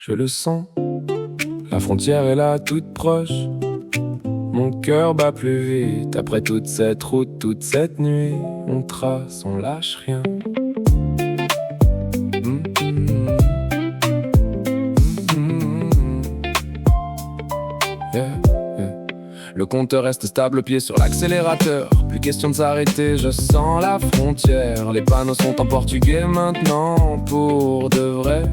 Je le sens, la frontière est là toute proche. Mon cœur bat plus vite après toute cette route, toute cette nuit. On trace, on lâche rien. Yeah, yeah. Le compteur reste stable, pied sur l'accélérateur. Plus question de s'arrêter, je sens la frontière. Les panneaux sont en portugais maintenant, pour de vrai.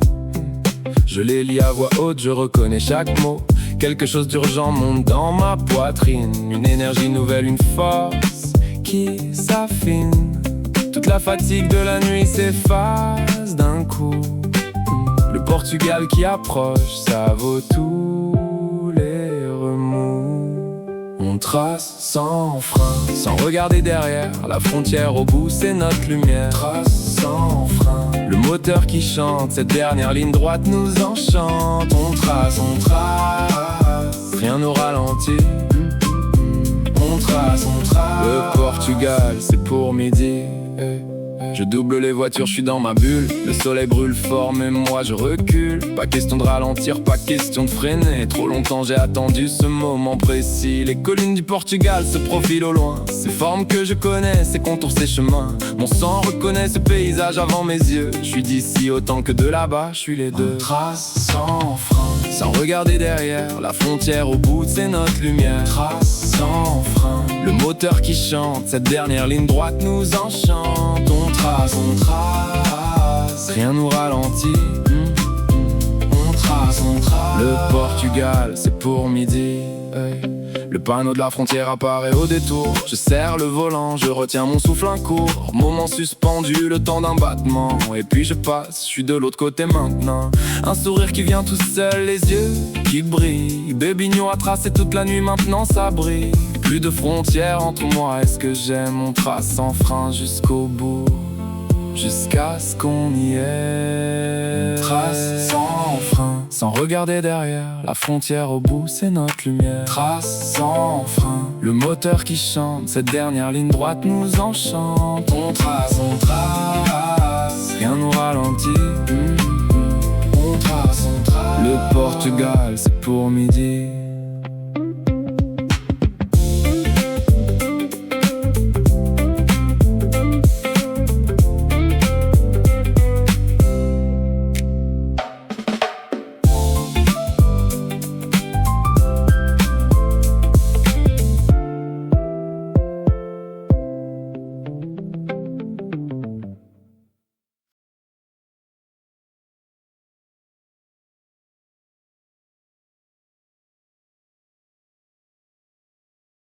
Je les lis à voix haute, je reconnais chaque mot. Quelque chose d'urgent monte dans ma poitrine. Une énergie nouvelle, une force qui s'affine. Toute la fatigue de la nuit s'efface d'un coup. Le Portugal qui approche, ça vaut tous les remous. On trace sans frein, sans regarder derrière. La frontière au bout, c'est notre lumière. Trace sans frein, le moteur qui chante, cette dernière ligne droite nous enchante. On trace, rien nous ralentit. On trace, le Portugal, c'est pour midi. Je double les voitures, je suis dans ma bulle. Le soleil brûle fort, mais moi je recule. Pas question de ralentir, pas question de freiner. Trop longtemps j'ai attendu ce moment précis. Les collines du Portugal se profilent au loin. Ces formes que je connais, ces contours, ces chemins. Mon sang reconnaît ce paysage avant mes yeux. Je suis d'ici autant que de là-bas, je suis les deux. On trace sans frein, sans regarder derrière. La frontière au bout, c'est notre lumière. Trace sans frein, le moteur qui chante, cette dernière ligne droite nous enchante. On trace, rien nous ralentit. On trace, le Portugal, c'est pour midi. Le panneau de la frontière apparaît au détour. Je serre le volant, je retiens mon souffle un court. Moment suspendu, le temps d'un battement. Et puis je passe, je suis de l'autre côté maintenant. Un sourire qui vient tout seul, les yeux qui brillent. Bébignon a tracé toute la nuit, maintenant ça brille. Plus de frontières entre moi et ce que j'aime. On trace sans frein jusqu'au bout, jusqu'à ce qu'on y est. Trace sans frein, sans regarder derrière. La frontière au bout, c'est notre lumière. Trace sans frein, le moteur qui chante, cette dernière ligne droite nous enchante. On trace, rien nous ralentit. On trace, le Portugal, c'est pour midi.